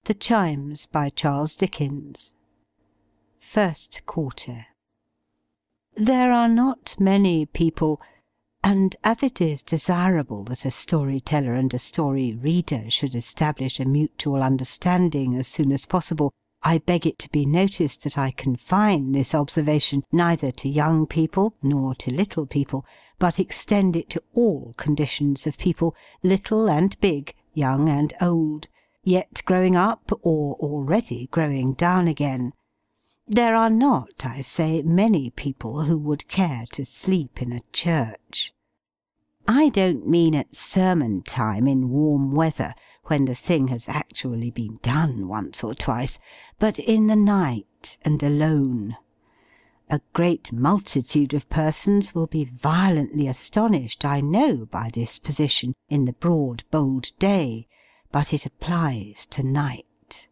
The Chimes, by Charles Dickens. First Quarter. There are not many people, and as it is desirable that a story-teller and a story-reader should establish a mutual understanding as soon as possible, I beg it to be noticed that I confine this observation neither to young people nor to little people, but extend it to all conditions of people, little and big, young and old, yet growing up or already growing down again. There are not, I say, many people who would care to sleep in a church. I don't mean at sermon time in warm weather, when the thing has actually been done once or twice, but in the night and alone. A great multitude of persons will be violently astonished, I know, by this position in the broad, bold day, but it applies to night.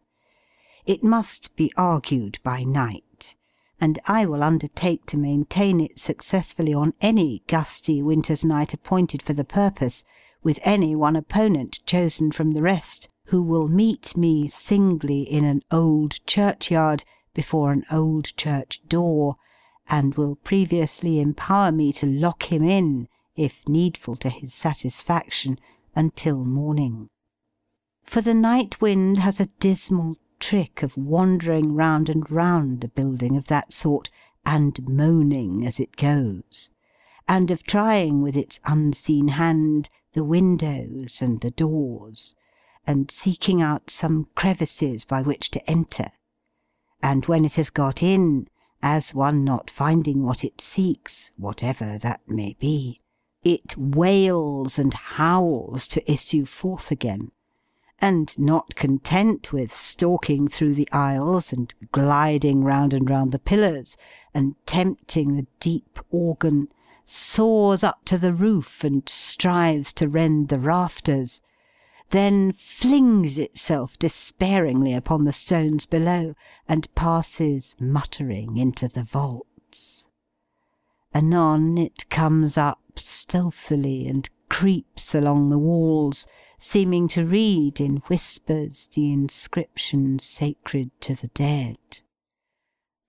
It must be argued by night, and I will undertake to maintain it successfully on any gusty winter's night appointed for the purpose, with any one opponent chosen from the rest, who will meet me singly in an old churchyard, before an old church door, and will previously empower me to lock him in, if needful to his satisfaction, until morning. For the night wind has a dismal trick of wandering round and round a building of that sort, and moaning as it goes, and of trying with its unseen hand the windows and the doors, and seeking out some crevices by which to enter, and when it has got in, as one not finding what it seeks, whatever that may be, it wails and howls to issue forth again, and not content with stalking through the aisles, and gliding round and round the pillars, and tempting the deep organ, soars up to the roof, and strives to rend the rafters, then flings itself despairingly upon the stones below, and passes muttering into the vaults. Anon it comes up stealthily, and creeps along the walls, seeming to read in whispers the inscription sacred to the dead.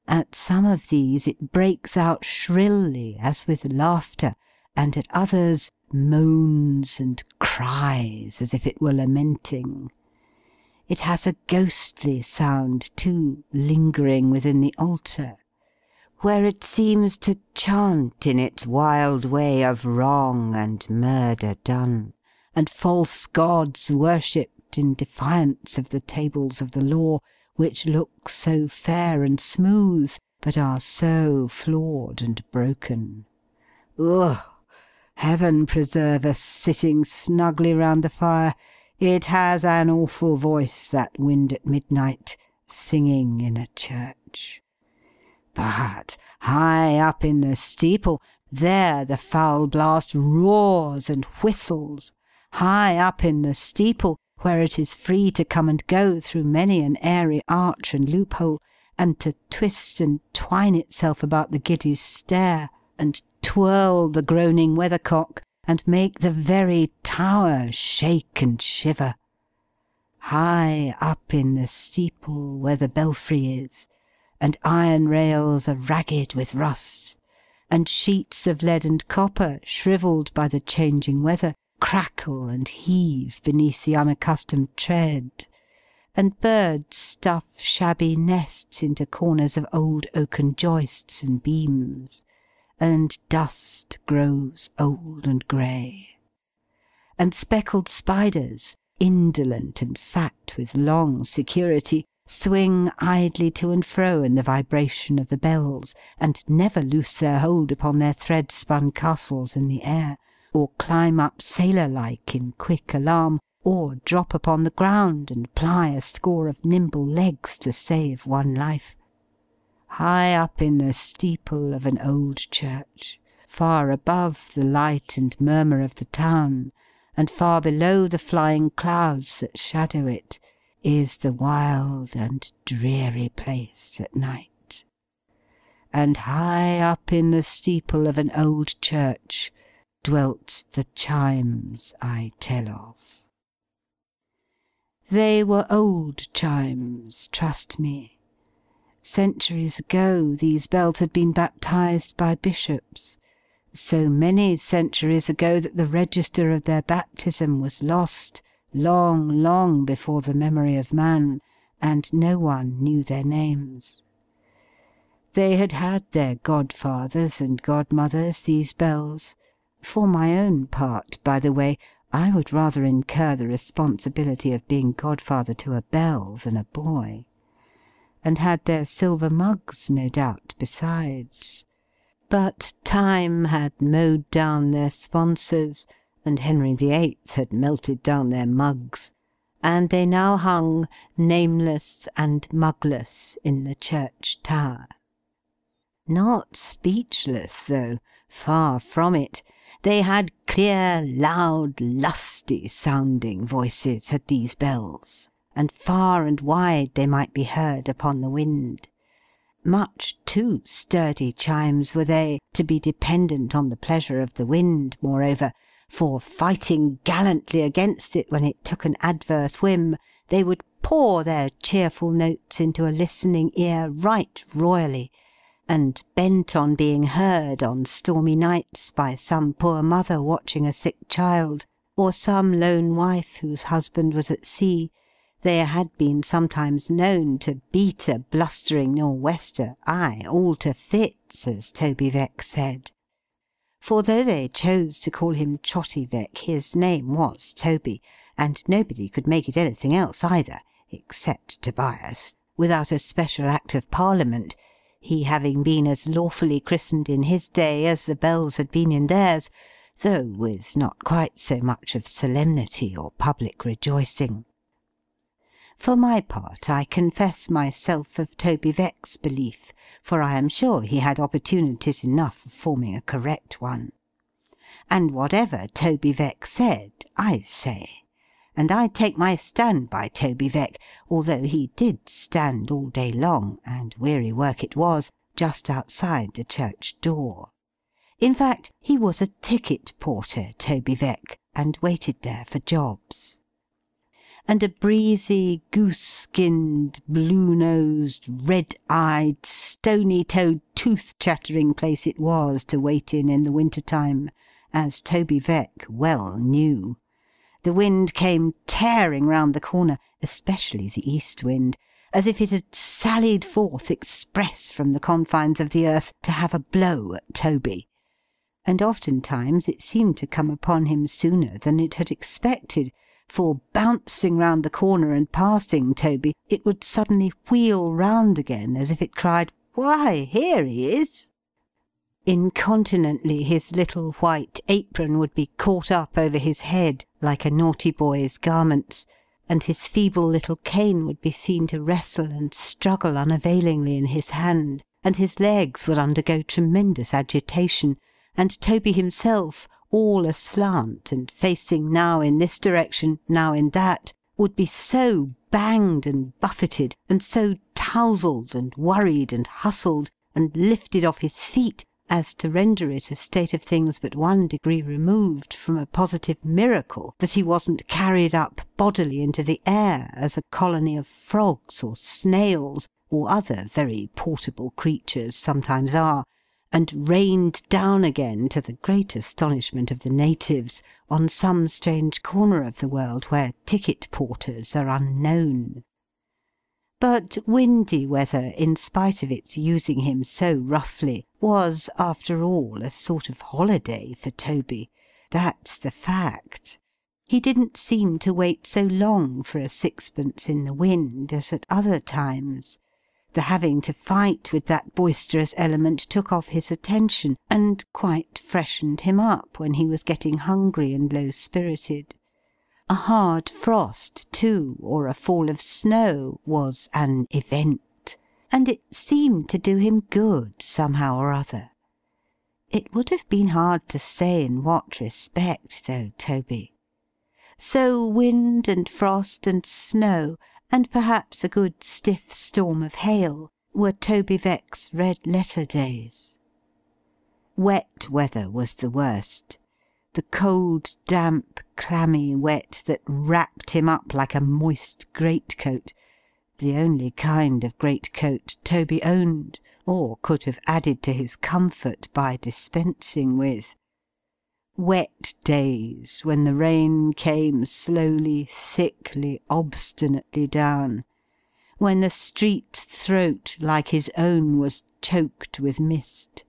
At some of these it breaks out shrilly, as with laughter, and at others moans and cries as if it were lamenting. It has a ghostly sound, too, lingering within the altar, where it seems to chant in its wild way of wrong and murder done, and false gods worshipped in defiance of the tables of the law, which look so fair and smooth, but are so flawed and broken. Ugh! Heaven preserve us, sitting snugly round the fire. It has an awful voice, that wind at midnight, singing in a church. But high up in the steeple, there the foul blast roars and whistles. High up in the steeple, where it is free to come and go through many an airy arch and loophole, and to twist and twine itself about the giddy stair, and twirl the groaning weathercock, and make the very tower shake and shiver. High up in the steeple, where the belfry is, and iron rails are ragged with rust, and sheets of lead and copper, shrivelled by the changing weather, crackle and heave beneath the unaccustomed tread, and birds stuff shabby nests into corners of old oaken joists and beams, and dust grows old and grey, and speckled spiders, indolent and fat with long security, swing idly to and fro in the vibration of the bells, and never loose their hold upon their thread-spun castles in the air, or climb up sailor-like in quick alarm, or drop upon the ground and ply a score of nimble legs to save one life. High up in the steeple of an old church, far above the light and murmur of the town, and far below the flying clouds that shadow it, is the wild and dreary place at night. And high up in the steeple of an old church dwelt the Chimes I tell of. They were old chimes, trust me. Centuries ago these bells had been baptized by bishops, so many centuries ago that the register of their baptism was lost long, long before the memory of man, and no one knew their names. They had had their godfathers and godmothers, these bells. For my own part, by the way, I would rather incur the responsibility of being godfather to a bell than a boy. And had their silver mugs, no doubt, besides. But time had mowed down their sponsors, and Henry VIII had melted down their mugs, and they now hung, nameless and mugless, in the church tower. Not speechless, though, far from it. They had clear, loud, lusty-sounding voices, had these bells, and far and wide they might be heard upon the wind. Much too sturdy chimes were they, to be dependent on the pleasure of the wind, moreover, for fighting gallantly against it when it took an adverse whim, they would pour their cheerful notes into a listening ear right royally, and bent on being heard on stormy nights by some poor mother watching a sick child, or some lone wife whose husband was at sea, they had been sometimes known to beat a blustering nor'wester, aye, all to fits, as Toby Veck said. For though they chose to call him Trotty Veck, his name was Toby, and nobody could make it anything else either, except Tobias, without a special Act of Parliament, he having been as lawfully christened in his day as the bells had been in theirs, though with not quite so much of solemnity or public rejoicing. For my part, I confess myself of Toby Veck's belief, for I am sure he had opportunities enough of forming a correct one. And whatever Toby Veck said, I say. And I take my stand by Toby Veck, although he did stand all day long, and weary work it was, just outside the church door. In fact, he was a ticket porter, Toby Veck, and waited there for jobs. And a breezy, goose-skinned, blue-nosed, red-eyed, stony-toed, tooth-chattering place it was to wait in the winter-time, as Toby Veck well knew. The wind came tearing round the corner, especially the east wind, as if it had sallied forth express from the confines of the earth to have a blow at Toby. And oftentimes it seemed to come upon him sooner than it had expected, for bouncing round the corner and passing Toby, it would suddenly wheel round again, as if it cried, "Why, here he is!" Incontinently his little white apron would be caught up over his head, like a naughty boy's garments, and his feeble little cane would be seen to wrestle and struggle unavailingly in his hand, and his legs would undergo tremendous agitation, and Toby himself, all aslant and facing now in this direction, now in that, would be so banged and buffeted, and so touzled and worried and hustled, and lifted off his feet, as to render it a state of things but one degree removed from a positive miracle that he wasn't carried up bodily into the air as a colony of frogs or snails, or other very portable creatures sometimes are, and rained down again, to the great astonishment of the natives, on some strange corner of the world where ticket porters are unknown. But windy weather, in spite of its using him so roughly, was, after all, a sort of holiday for Toby. That's the fact. He didn't seem to wait so long for a sixpence in the wind as at other times. The having to fight with that boisterous element took off his attention, and quite freshened him up when he was getting hungry and low-spirited. A hard frost, too, or a fall of snow, was an event, and it seemed to do him good, somehow or other. It would have been hard to say in what respect, though, Toby. So wind and frost and snow, and perhaps a good stiff storm of hail, were Toby Veck's red-letter days. Wet weather was the worst. the cold, damp, clammy wet that wrapped him up like a moist greatcoat, the only kind of greatcoat Toby owned, or could have added to his comfort by dispensing with. Wet days, when the rain came slowly, thickly, obstinately down, when the street's throat, like his own, was choked with mist,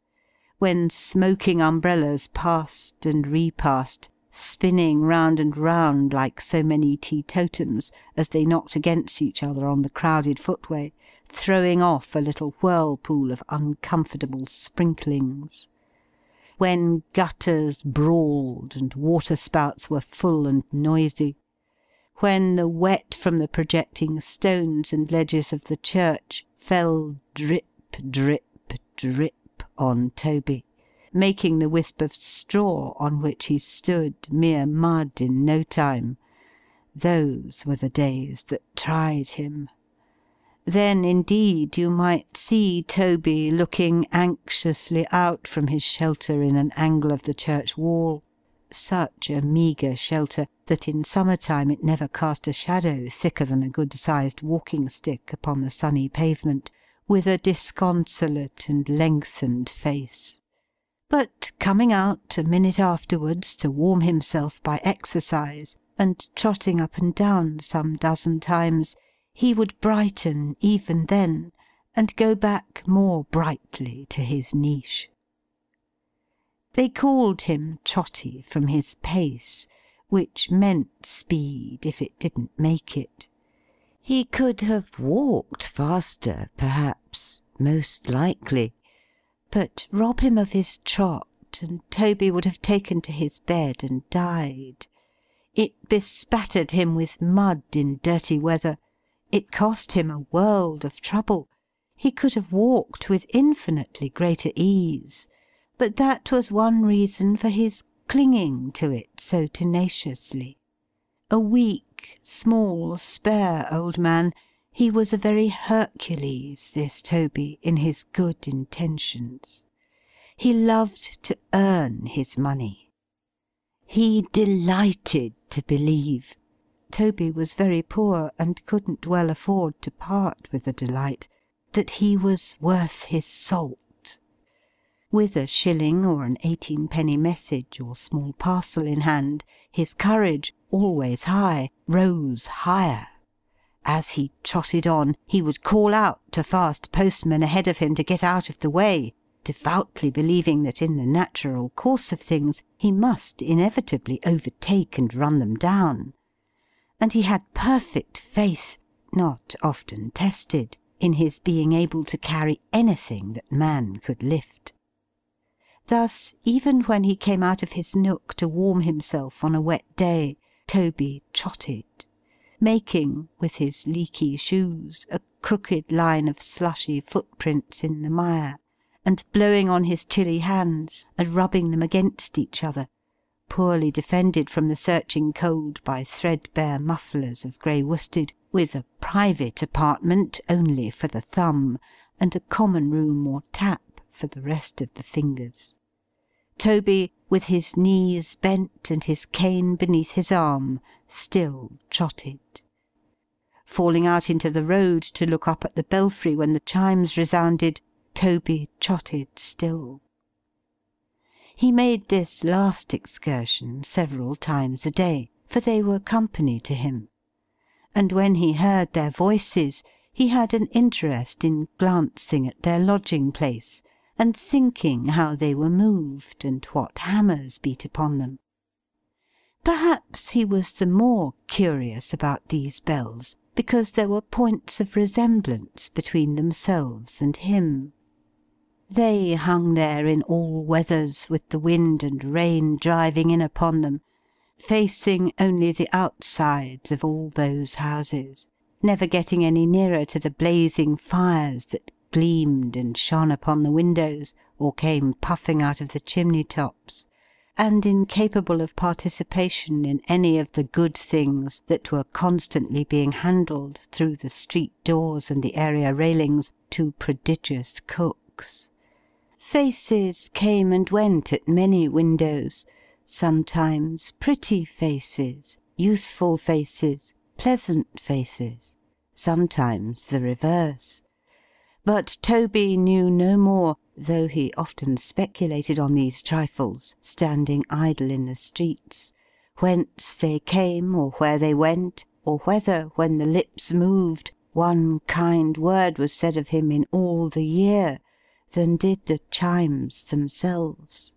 when smoking umbrellas passed and repassed, spinning round and round like so many teetotums as they knocked against each other on the crowded footway, throwing off a little whirlpool of uncomfortable sprinklings, when gutters brawled and waterspouts were full and noisy, when the wet from the projecting stones and ledges of the church fell drip, drip, drip on Toby, making the wisp of straw on which he stood mere mud in no time. Those were the days that tried him. Then, indeed, you might see Toby looking anxiously out from his shelter in an angle of the church wall, such a meagre shelter that in summer-time it never cast a shadow thicker than a good-sized walking-stick upon the sunny pavement, with a disconsolate and lengthened face. But coming out a minute afterwards to warm himself by exercise, and trotting up and down some dozen times, he would brighten even then, and go back more brightly to his niche. They called him Trotty from his pace, which meant speed if it didn't make it. He could have walked faster, perhaps, most likely, but rob him of his trot, and Toby would have taken to his bed and died. It bespattered him with mud in dirty weather. It cost him a world of trouble. He could have walked with infinitely greater ease, but that was one reason for his clinging to it so tenaciously. A weak, small, spare old man, he was a very Hercules, this Toby, in his good intentions. He loved to earn his money. He delighted to believe. Toby was very poor, and couldn't well afford to part with the delight, that he was worth his salt. With a shilling or an 18-penny message or small parcel in hand, his courage, always high, rose higher. As he trotted on, he would call out to fast postmen ahead of him to get out of the way, devoutly believing that in the natural course of things he must inevitably overtake and run them down. And he had perfect faith, not often tested, in his being able to carry anything that man could lift. Thus, even when he came out of his nook to warm himself on a wet day, Toby trotted, making, with his leaky shoes, a crooked line of slushy footprints in the mire, and blowing on his chilly hands, and rubbing them against each other, poorly defended from the searching cold by threadbare mufflers of grey worsted, with a private apartment only for the thumb, and a common room or tap for the rest of the fingers. Toby, with his knees bent and his cane beneath his arm, still trotted. Falling out into the road to look up at the belfry when the chimes resounded, Toby trotted still. He made this last excursion several times a day, for they were company to him, and when he heard their voices, he had an interest in glancing at their lodging-place, and thinking how they were moved, and what hammers beat upon them. Perhaps he was the more curious about these bells, because there were points of resemblance between themselves and him. They hung there in all weathers, with the wind and rain driving in upon them, facing only the outsides of all those houses, never getting any nearer to the blazing fires that gleamed and shone upon the windows, or came puffing out of the chimney-tops, and incapable of participation in any of the good things that were constantly being handled through the street doors and the area railings to prodigious cooks. Faces came and went at many windows, sometimes pretty faces, youthful faces, pleasant faces, sometimes the reverse. But Toby knew no more, though he often speculated on these trifles, standing idle in the streets, whence they came, or where they went, or whether, when the lips moved, one kind word was said of him in all the year, than did the Chimes themselves.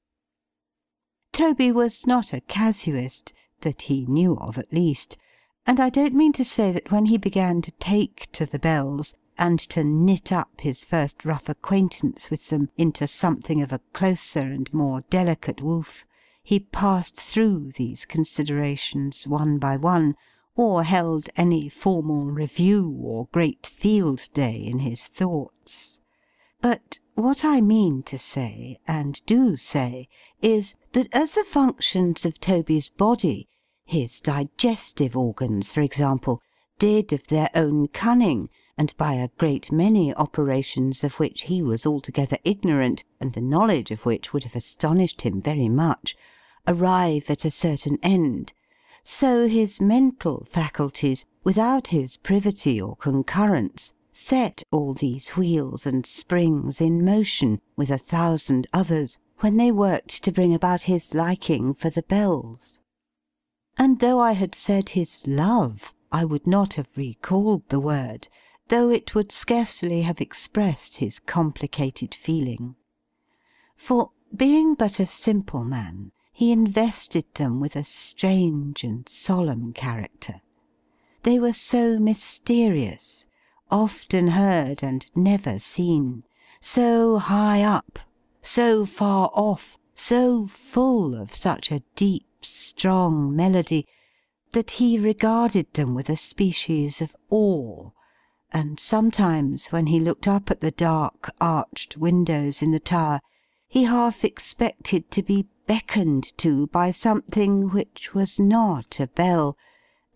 Toby was not a casuist, that he knew of at least, and I don't mean to say that when he began to take to the bells, and to knit up his first rough acquaintance with them into something of a closer and more delicate woof, he passed through these considerations one by one, or held any formal review or great field day in his thoughts. But what I mean to say, and do say, is, that as the functions of Toby's body, his digestive organs, for example, did of their own cunning, and by a great many operations of which he was altogether ignorant, and the knowledge of which would have astonished him very much, arrive at a certain end, so his mental faculties, without his privity or concurrence, set all these wheels and springs in motion, with 1,000 others, when they worked to bring about his liking for the bells. And though I had said his love, I would not have recalled the word, though it would scarcely have expressed his complicated feeling. For, being but a simple man, he invested them with a strange and solemn character. They were so mysterious, often heard and never seen, so high up, so far off, so full of such a deep, strong melody, that he regarded them with a species of awe, and sometimes, when he looked up at the dark, arched windows in the tower, he half expected to be beckoned to by something which was not a bell,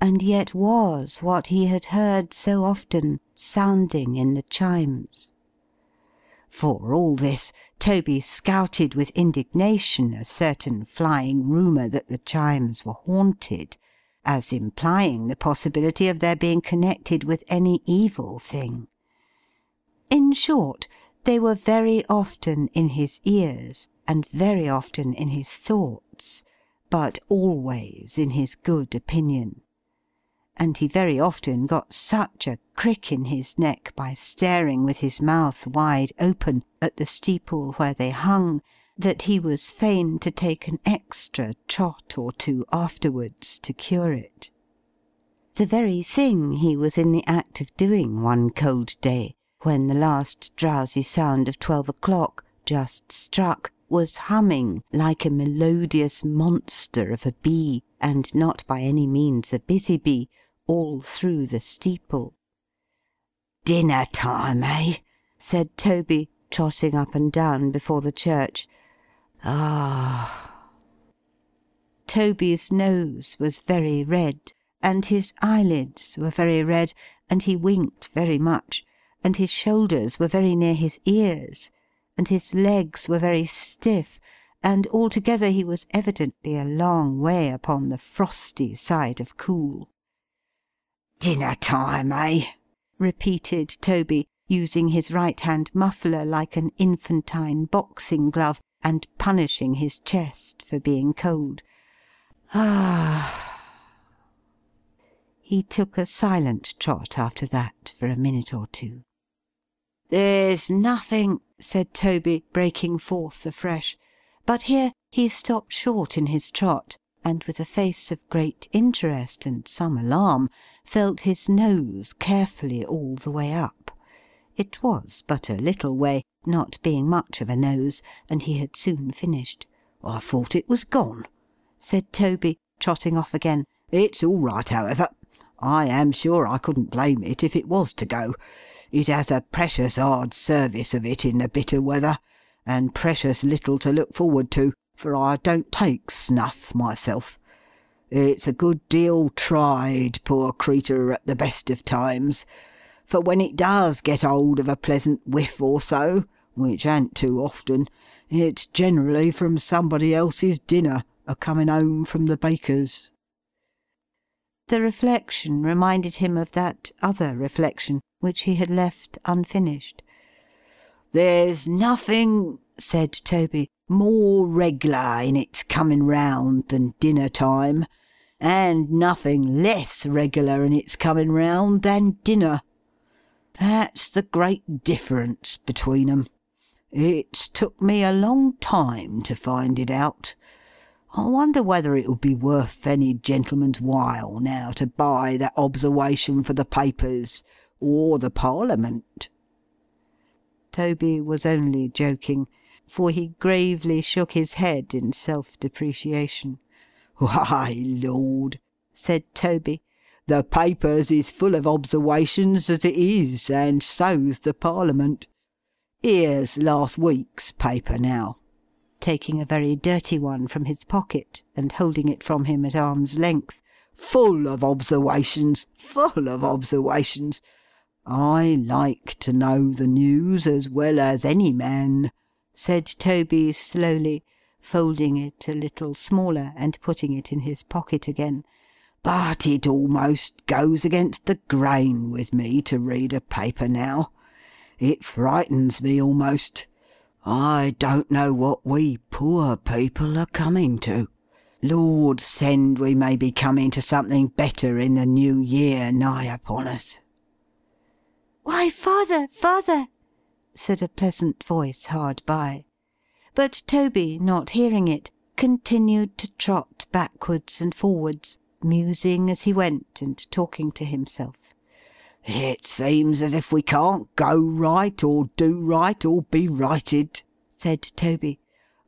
and yet was what he had heard so often sounding in the Chimes. For all this, Toby scouted with indignation a certain flying rumour that the Chimes were haunted, as implying the possibility of their being connected with any evil thing. In short, they were very often in his ears, and very often in his thoughts, but always in his good opinion. And he very often got such a crick in his neck by staring with his mouth wide open at the steeple where they hung, that he was fain to take an extra trot or two afterwards to cure it. The very thing he was in the act of doing one cold day, when the last drowsy sound of 12 o'clock, just struck, was humming like a melodious monster of a bee, and not by any means a busy bee, all through the steeple. "Dinner time, eh?" said Toby, trotting up and down before the church. Ah! Toby's nose was very red, and his eyelids were very red, and he winked very much, and his shoulders were very near his ears, and his legs were very stiff, and altogether he was evidently a long way upon the frosty side of cool. "Dinner time, eh?" repeated Toby, using his right-hand muffler like an infantine boxing glove, and punishing his chest for being cold. Ah! He took a silent trot after that for a minute or two. "There's nothing," said Toby, breaking forth afresh. But here he stopped short in his trot, and with a face of great interest and some alarm, felt his nose carefully all the way up. It was but a little way, not being much of a nose, and he had soon finished. "I thought it was gone," said Toby, trotting off again. "It's all right, however. I am sure I couldn't blame it if it was to go. It has a precious hard service of it in the bitter weather, and precious little to look forward to, for I don't take snuff myself. It's a good deal tried, poor creetur, at the best of times, for when it does get hold of a pleasant whiff or so, which ain't too often, it's generally from somebody else's dinner, a-coming home from the baker's." The reflection reminded him of that other reflection which he had left unfinished. "There's nothing," said Toby, "more reg'lar in its coming round than dinner time, and nothing less reg'lar in its coming round than dinner. That's the great difference between 'em. It's took me a long time to find it out. I wonder whether it would be worth any gentleman's while now to buy that obserwation for the papers or the Parliament." Toby was only joking, for he gravely shook his head in self-depreciation. "Why, Lord," said Toby, "the papers is full of obserwations as it is, and so's the Parliament. Here's last week's paper now," taking a very dirty one from his pocket and holding it from him at arm's length. "Full of obserwations, full of obserwations. I like to know the news as well as any man," said Toby slowly, folding it a little smaller and putting it in his pocket again. "But it almost goes against the grain with me to read a paper now. It frightens me almost. I don't know what we poor people are coming to. Lord send we may be coming to something better in the new year nigh upon us." "Why, father, father!" said a pleasant voice hard by. But Toby, not hearing it, continued to trot backwards and forwards, musing as he went and talking to himself. "It seems as if we can't go right or do right or be righted," said Toby.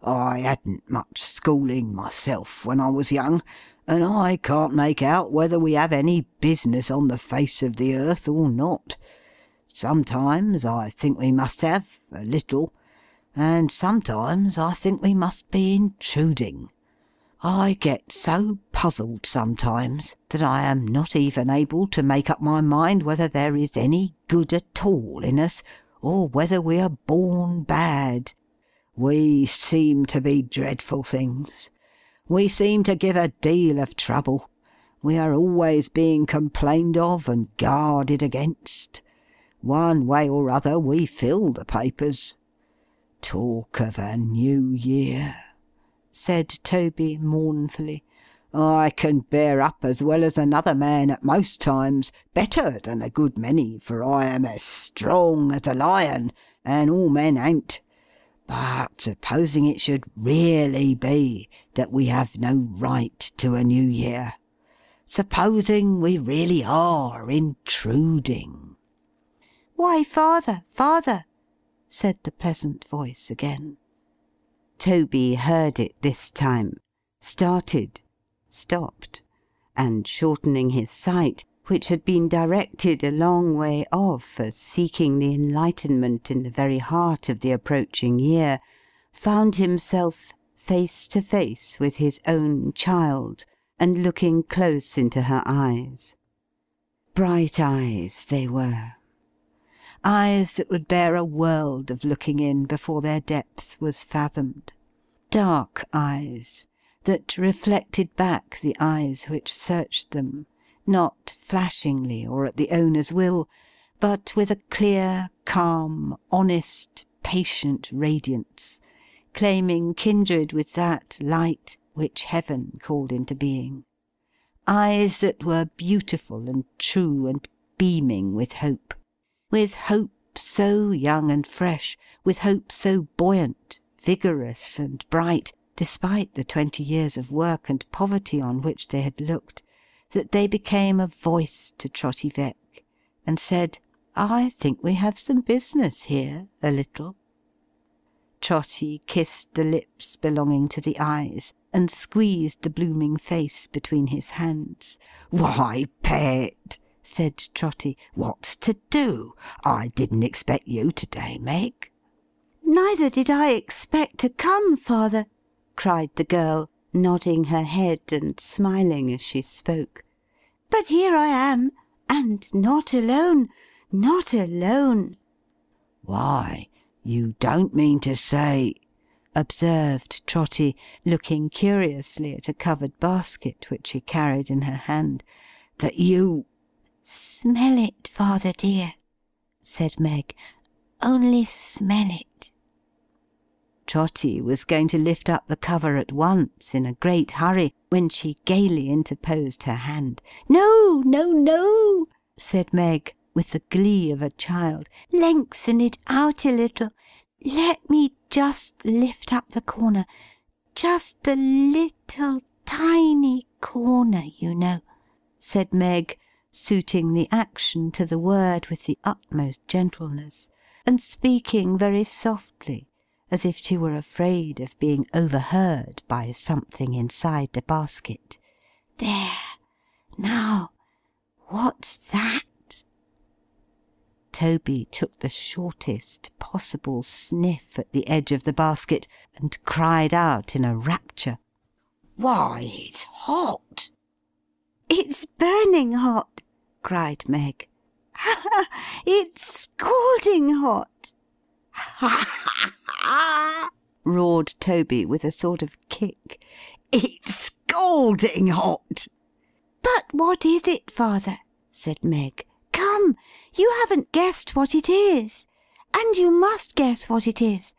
"I hadn't much schooling myself when I was young, and I can't make out whether we have any business on the face of the earth or not. Sometimes I think we must have, a little, and sometimes I think we must be intruding. I get so puzzled sometimes that I am not even able to make up my mind whether there is any good at all in us, or whether we are born bad. We seem to be dreadful things. We seem to give a deal of trouble. We are always being complained of and guarded against. One way or other we fill the papers. Talk of a new year," said Toby mournfully. "I can bear up as well as another man at most times, better than a good many, for I am as strong as a lion, and all men ain't. But supposing it should really be that we have no right to a new year, supposing we really are intruding—" "Why, father, father!" said the pleasant voice again. Toby heard it this time, started, stopped, and shortening his sight, which had been directed a long way off as seeking the enlightenment in the very heart of the approaching year, found himself face to face with his own child, and looking close into her eyes. Bright eyes they were. Eyes that would bear a world of looking in before their depth was fathomed. Dark eyes, that reflected back the eyes which searched them, not flashingly or at the owner's will, but with a clear, calm, honest, patient radiance, claiming kindred with that light which heaven called into being. Eyes that were beautiful and true and beaming with hope so young and fresh, with hope so buoyant, vigorous and bright, despite the 20 years of work and poverty on which they had looked, that they became a voice to Trotty Veck, and said, "I think we have some business here, a little." Trotty kissed the lips belonging to the eyes, and squeezed the blooming face between his hands. "Why, pet," said Trotty, "what's to do? I didn't expect you to-day, Meg." "Neither did I expect to come, father," cried the girl, nodding her head and smiling as she spoke. "But here I am, and not alone, not alone." "Why, you don't mean to say—" observed Trotty, looking curiously at a covered basket which she carried in her hand, "that you—" "Smell it, father dear," said Meg. "Only smell it." Trotty was going to lift up the cover at once, in a great hurry, when she gaily interposed her hand. "No, no, no," said Meg, with the glee of a child. "Lengthen it out a little. Let me just lift up the corner. Just the little tiny corner, you know," said Meg, suiting the action to the word with the utmost gentleness, and speaking very softly, as if she were afraid of being overheard by something inside the basket. "There! Now, what's that?" Toby took the shortest possible sniff at the edge of the basket, and cried out in a rapture, "Why, it's hot!" "It's burning hot!" cried Meg. "It's scalding hot!" "Ha, ha, ha!" roared Toby with a sort of kick. "It's scalding hot!" "But what is it, father?" said Meg. "Come, you haven't guessed what it is. And you must guess what it is.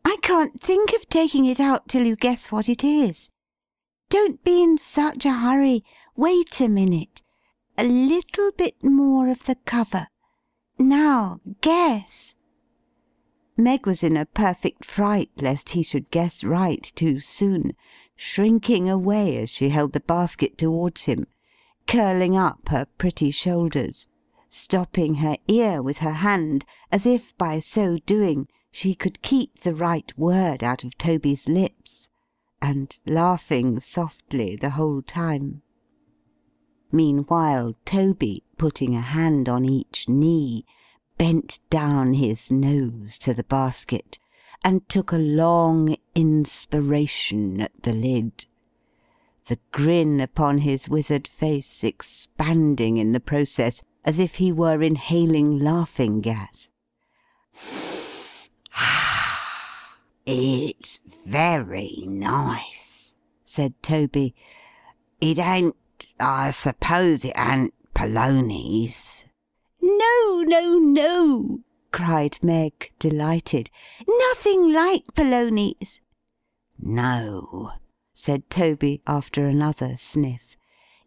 I can't think of taking it out till you guess what it is. Don't be in such a hurry. Wait a minute. A little bit more of the cover. Now, guess." Meg was in a perfect fright lest he should guess right too soon, shrinking away as she held the basket towards him, curling up her pretty shoulders, stopping her ear with her hand, as if by so doing she could keep the right word out of Toby's lips, and laughing softly the whole time. Meanwhile Toby, putting a hand on each knee, bent down his nose to the basket, and took a long inspiration at the lid, the grin upon his withered face expanding in the process, as if he were inhaling laughing gas. "It's very nice," said Toby. "It ain't, I suppose it ain't polonies?" "No, no, no!" cried Meg, delighted. "Nothing like polonies." "No," said Toby, after another sniff.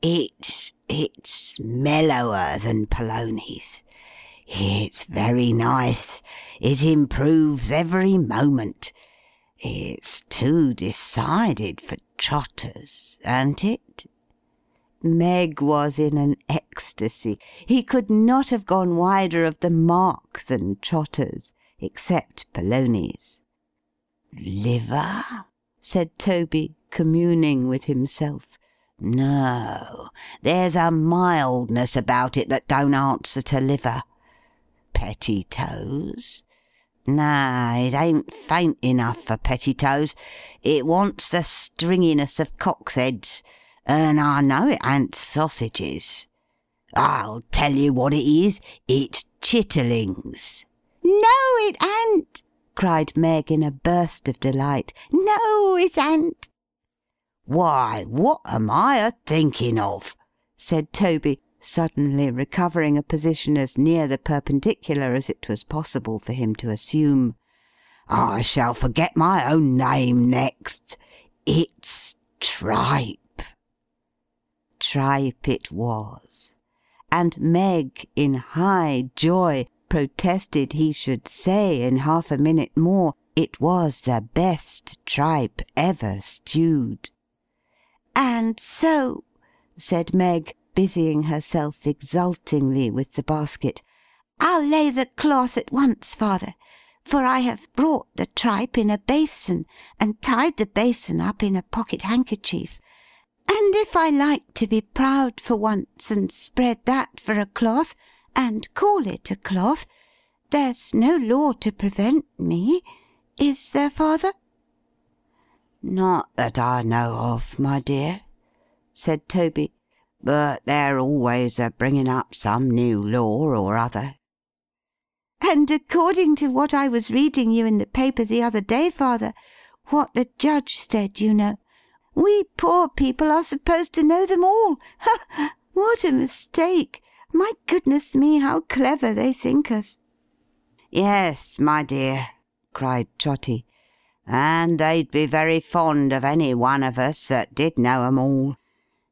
It's mellower than polonies. It's very nice. It improves every moment. It's too decided for trotters, ain't it?" Meg was in an ecstasy. He could not have gone wider of the mark than trotters, except polonies. "Liver?" said Toby, communing with himself. "No, there's a mildness about it that don't answer to liver. Petty-toes? Nah, it ain't faint enough for petty-toes. It wants the stringiness of cocks' heads, and I know it ain't sausages. I'll tell you what it is, it's chitterlings." "No, it ain't!" cried Meg in a burst of delight. "No, it ain't!" "Why, what am I a-thinking of?" said Toby, suddenly recovering a position as near the perpendicular as it was possible for him to assume. "I shall forget my own name next. It's tripe." Tripe it was, and Meg, in high joy, protested he should say in half a minute more it was the best tripe ever stewed. "And so," said Meg, busying herself exultingly with the basket, "I'll lay the cloth at once, father, for I have brought the tripe in a basin, and tied the basin up in a pocket handkerchief, and if I like to be proud for once, and spread that for a cloth, and call it a cloth, there's no law to prevent me, is there, father?" "Not that I know of, my dear," said Toby, "but they're always a-bringing up some new law or other." "And according to what I was reading you in the paper the other day, father, what the judge said, you know. We poor people are supposed to know them all. Ha! What a mistake! My goodness me, how clever they think us!" "Yes, my dear," cried Trotty, "and they'd be very fond of any one of us that did know 'em all.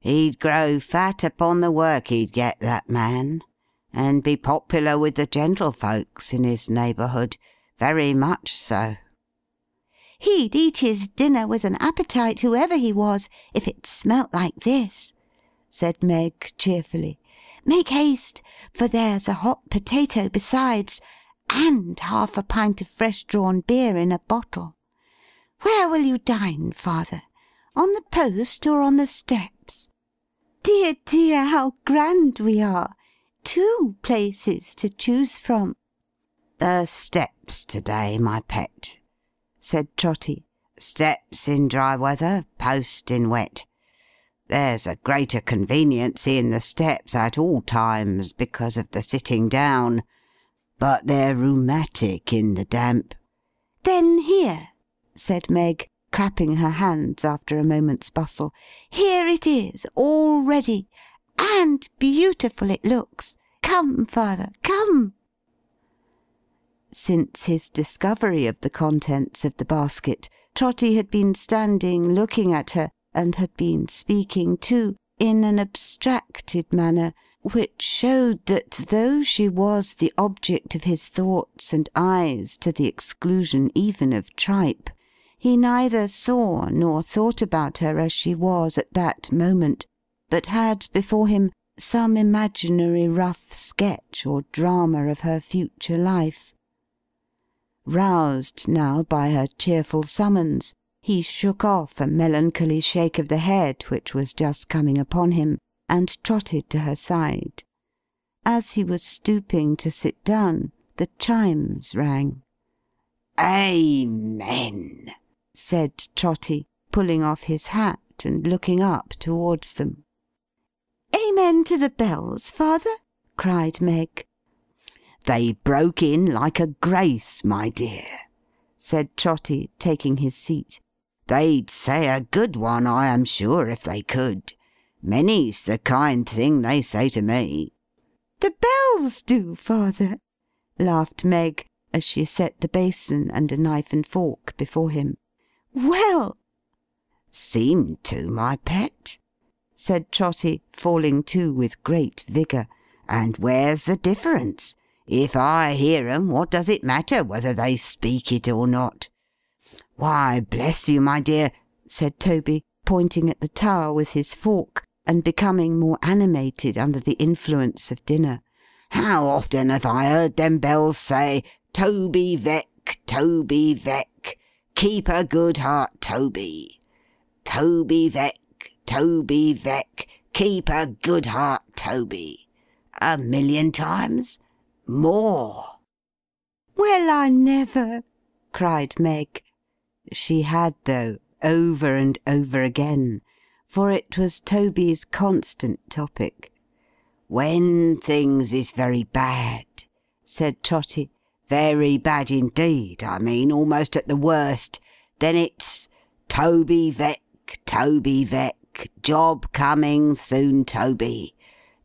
He'd grow fat upon the work he'd get, that man, and be popular with the gentlefolks in his neighbourhood, very much so." "He'd eat his dinner with an appetite, whoever he was, if it smelt like this," said Meg cheerfully. "Make haste, for there's a hot potato besides, and half a pint of fresh-drawn beer in a bottle. Where will you dine, father? On the post or on the steps? Dear, dear, how grand we are! 2 places to choose from." "The steps to-day, my pet," said Trotty. "Steps in dry weather, post in wet. There's a greater conveniency in the steps at all times, because of the sitting down, but they're rheumatic in the damp." "Then here," said Meg, clapping her hands after a moment's bustle. "Here it is, all ready, and beautiful it looks. Come, father, come." Since his discovery of the contents of the basket, Trotty had been standing looking at her, and had been speaking too, in an abstracted manner, which showed that though she was the object of his thoughts and eyes to the exclusion even of Tripe, he neither saw nor thought about her as she was at that moment, but had before him some imaginary rough sketch or drama of her future life. Roused now by her cheerful summons, he shook off a melancholy shake of the head which was just coming upon him, and trotted to her side. As he was stooping to sit down, the chimes rang. "Amen," said Trotty, pulling off his hat and looking up towards them. "Amen to the bells, father?" cried Meg. "They broke in like a grace, my dear," said Trotty, taking his seat. "They'd say a good one, I am sure, if they could. Many's the kind thing they say to me." "The bells do, father," laughed Meg, as she set the basin and a knife and fork before him. "Well!" "Seem to, my pet," said Trotty, falling to with great vigour. "And where's the difference? If I hear 'em, what does it matter whether they speak it or not?" "Why, bless you, my dear," said Toby, pointing at the tower with his fork, and becoming more animated under the influence of dinner, "how often have I heard them bells say, 'Toby Veck, Toby Veck, keep a good heart, Toby. Toby Veck, Toby Veck, keep a good heart, Toby.' 1,000,000 times? More." "Well, I never!" cried Meg. She had, though, over and over again, for it was Toby's constant topic. "When things is very bad," said Trotty, "very bad indeed, I mean, almost at the worst, then it's 'Toby Veck, Toby Veck, job coming soon, Toby.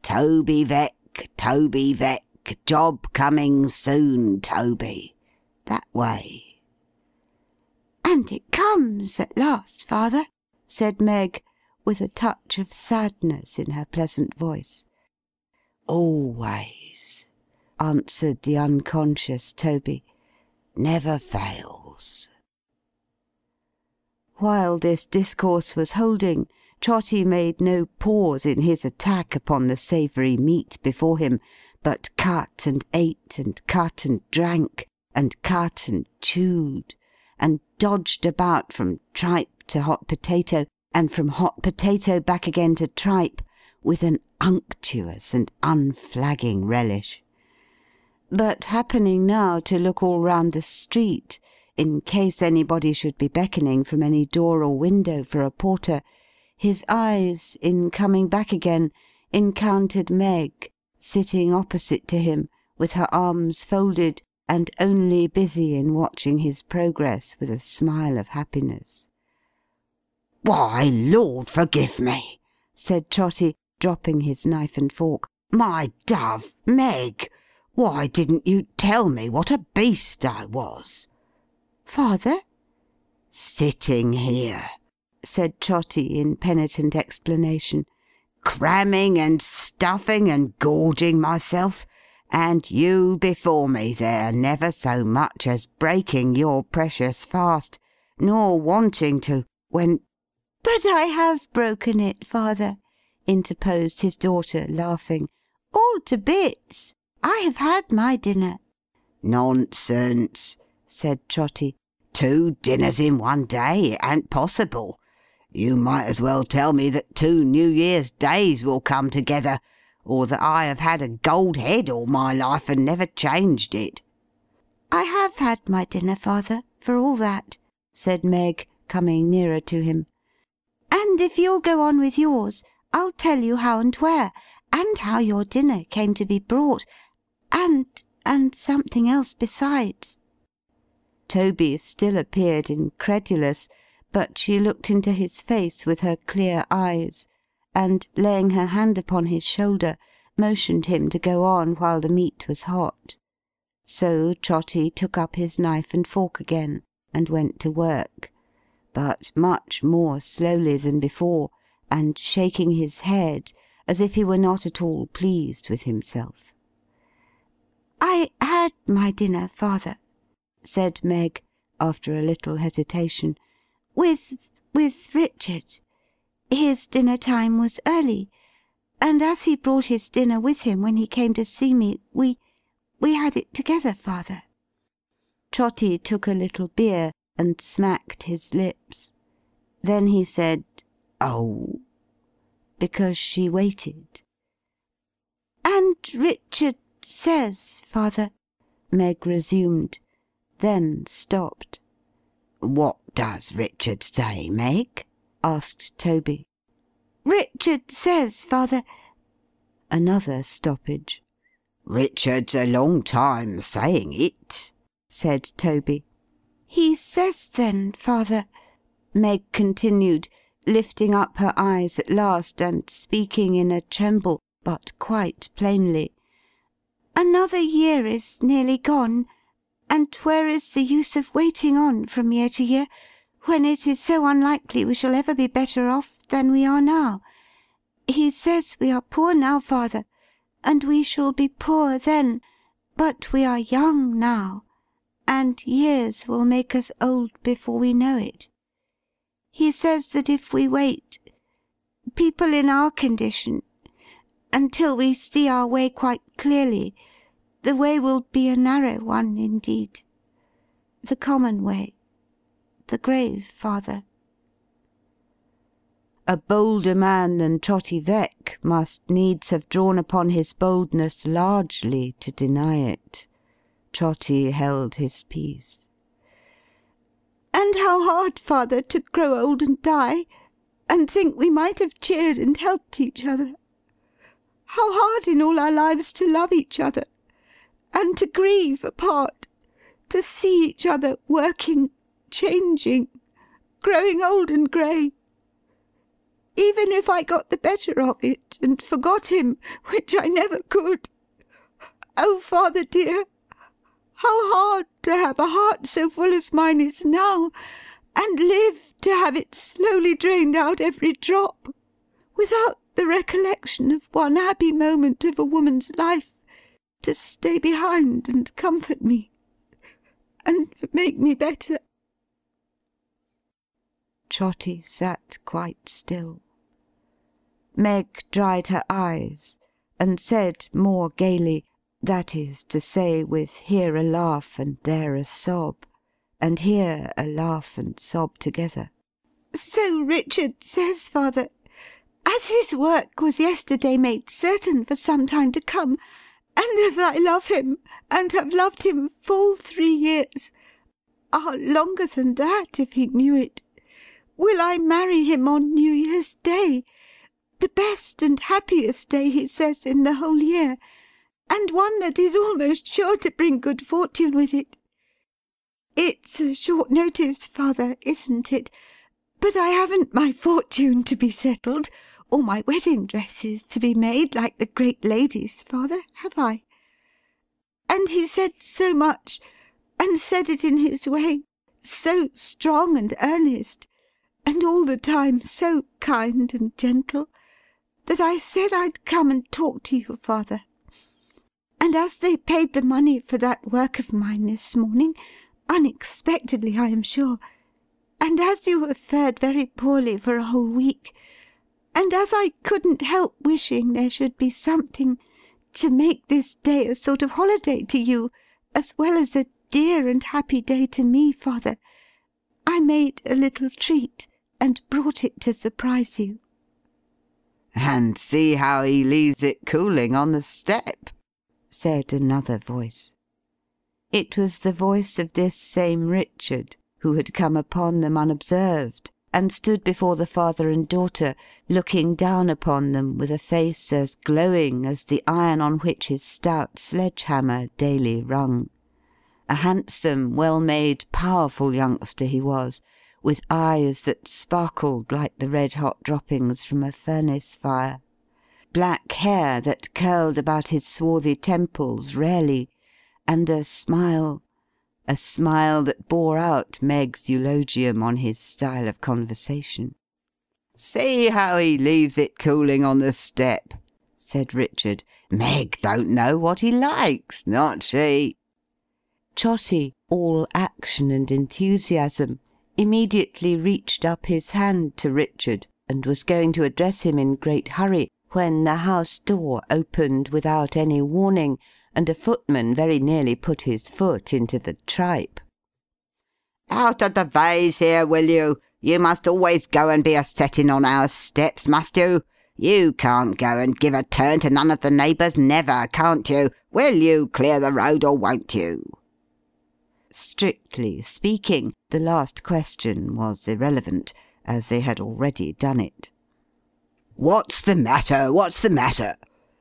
Toby Veck, Toby Veck, job coming soon, Toby.' That way." "And it comes at last, father," said Meg, with a touch of sadness in her pleasant voice. "Always," answered the unconscious Toby. "Never fails." While this discourse was holding, Trotty made no pause in his attack upon the savoury meat before him, but cut and ate, and cut and drank, and cut and chewed, and dodged about from tripe to hot potato, and from hot potato back again to tripe, with an unctuous and unflagging relish. But happening now to look all round the street, in case anybody should be beckoning from any door or window for a porter, his eyes, in coming back again, encountered Meg, sitting opposite to him, with her arms folded, and only busy in watching his progress with a smile of happiness. "Why, Lord forgive me!" said Trotty, dropping his knife and fork. "My dove, Meg! Why didn't you tell me what a beast I was?" "Father?" "Sitting here," said Trotty in penitent explanation, "cramming and stuffing and gorging myself, and you before me there, never so much as breaking your precious fast, nor wanting to, when—" "But I have broken it, father," interposed his daughter, laughing. "All to bits. I have had my dinner." "Nonsense," said Trotty. "2 dinners in one day! It ain't possible. You might as well tell me that 2 New Year's days will come together, or that I have had a gold head all my life and never changed it." "I have had my dinner, father, for all that," said Meg, coming nearer to him. "And if you'll go on with yours, I'll tell you how and where, and how your dinner came to be brought, and something else besides." Toby still appeared incredulous, but she looked into his face with her clear eyes, and, laying her hand upon his shoulder, motioned him to go on while the meat was hot. So Trotty took up his knife and fork again, and went to work, but much more slowly than before, and shaking his head as if he were not at all pleased with himself. "I had my dinner, father," said Meg, after a little hesitation, with Richard. His dinner time was early, and as he brought his dinner with him when he came to see me, we had it together, father." Trotty took a little beer, and smacked his lips. Then he said, "Oh," because she waited. "And Richard says, father," Meg resumed, then stopped. "What does Richard say, Meg?" asked Toby. "Richard says, father—" Another stoppage. "Richard's a long time saying it," said Toby. "He says then, father," Meg continued, lifting up her eyes at last, and speaking in a tremble, but quite plainly, "another year is nearly gone, and where is the use of waiting on from year to year, when it is so unlikely we shall ever be better off than we are now? He says we are poor now, father, and we shall be poor then, but we are young now, and years will make us old before we know it. He says that if we wait, people in our condition, until we see our way quite clearly, the way will be a narrow one indeed. The common way. The grave, father." A bolder man than Trotty Veck must needs have drawn upon his boldness largely to deny it. Trotty held his peace. "And how hard, father, to grow old and die, and think we might have cheered and helped each other. How hard in all our lives to love each other, and to grieve apart, to see each other working, changing, growing old and grey. Even if I got the better of it, and forgot him, which I never could. Oh, father dear, how hard to have a heart so full as mine is now, and live to have it slowly drained out every drop, without the recollection of one happy moment of a woman's life to stay behind and comfort me, and make me better." Trotty sat quite still. Meg dried her eyes, and said more gaily, that is to say, with here a laugh and there a sob, and here a laugh and sob together, "So Richard says, father, as his work was yesterday made certain for some time to come, and as I love him, and have loved him full 3 years, longer than that, if he knew it, will I marry him on New Year's Day, the best and happiest day, he says, in the whole year, and one that is almost sure to bring good fortune with it. It's a short notice, father, isn't it? But I haven't my fortune to be settled, or my wedding dresses to be made like the great ladies, father, have I? And he said so much, and said it in his way, so strong and earnest, and all the time so kind and gentle, that I said I'd come and talk to you, father. And as they paid the money for that work of mine this morning, unexpectedly, I am sure, and as you have fared very poorly for a whole week, and as I couldn't help wishing there should be something to make this day a sort of holiday to you, as well as a dear and happy day to me, father, I made a little treat and brought it to surprise you." "And see how he leaves it cooling on the step," said another voice. It was the voice of this same Richard, who had come upon them unobserved, and stood before the father and daughter, looking down upon them with a face as glowing as the iron on which his stout sledge-hammer daily rung. A handsome, well-made, powerful youngster he was, with eyes that sparkled like the red-hot droppings from a furnace fire, black hair that curled about his swarthy temples rarely, and a smile that bore out Meg's eulogium on his style of conversation. "See how he leaves it cooling on the step," said Richard. "Meg don't know what he likes, not she." Trotty, all action and enthusiasm, immediately reached up his hand to Richard, and was going to address him in great hurry, when the house door opened without any warning, and a footman very nearly put his foot into the tripe. "Out of the vase here, will you? You must always go and be a-setting on our steps, must you? You can't go and give a turn to none of the neighbours, never, can't you? Will you clear the road, or won't you?" Strictly speaking, the last question was irrelevant, as they had already done it. "What's the matter? What's the matter?"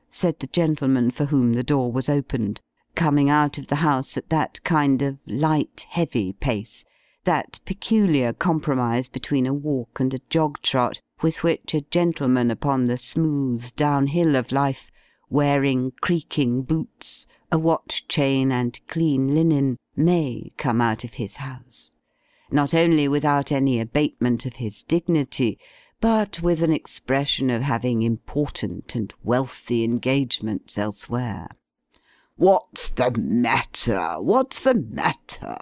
said the gentleman for whom the door was opened, coming out of the house at that kind of light, heavy pace, that peculiar compromise between a walk and a jog-trot, with which a gentleman upon the smooth downhill of life, wearing creaking boots, a watch-chain, and clean linen, may come out of his house, not only without any abatement of his dignity, but with an expression of having important and wealthy engagements elsewhere. "What's the matter? What's the matter?"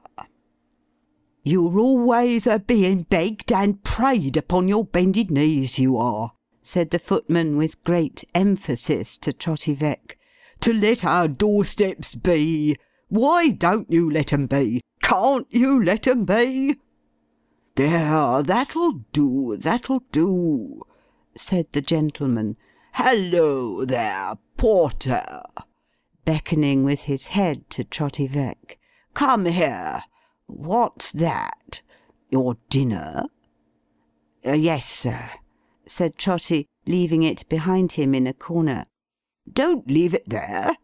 "You're always a-being begged and prayed upon your bended knees, you are," said the footman with great emphasis to Trotty Veck, "to let our doorsteps be. Why don't you let 'em be? Can't you let 'em be?" "There, that'll do," said the gentleman. "Hallo there, porter!" beckoning with his head to Trotty Veck. "Come here. What's that? Your dinner?" "Yes, sir," said Trotty, leaving it behind him in a corner. "Don't leave it there!"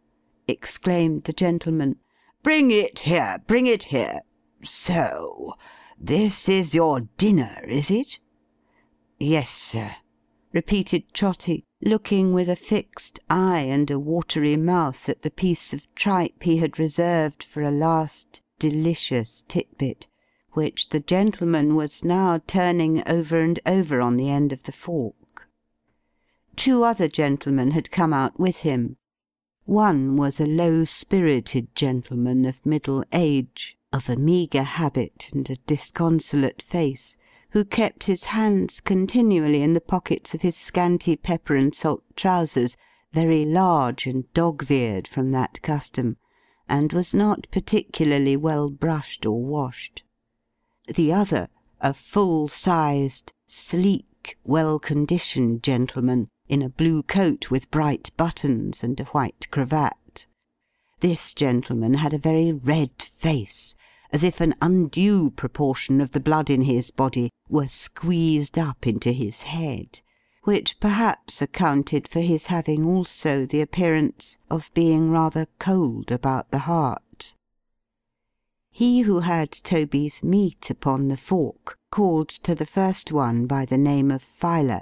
exclaimed the gentleman. "Bring it here, bring it here. So, this is your dinner, is it?" "Yes, sir," repeated Trotty, looking with a fixed eye and a watery mouth at the piece of tripe he had reserved for a last delicious tit-bit, which the gentleman was now turning over and over on the end of the fork. Two other gentlemen had come out with him. One was a low-spirited gentleman of middle age, of a meagre habit and a disconsolate face, who kept his hands continually in the pockets of his scanty pepper-and-salt trousers, very large and dog's-eared from that custom, and was not particularly well brushed or washed. The other, a full-sized, sleek, well-conditioned gentleman, in a blue coat with bright buttons and a white cravat. This gentleman had a very red face, as if an undue proportion of the blood in his body were squeezed up into his head, which perhaps accounted for his having also the appearance of being rather cold about the heart. He who had Toby's meat upon the fork called to the first one by the name of Filer,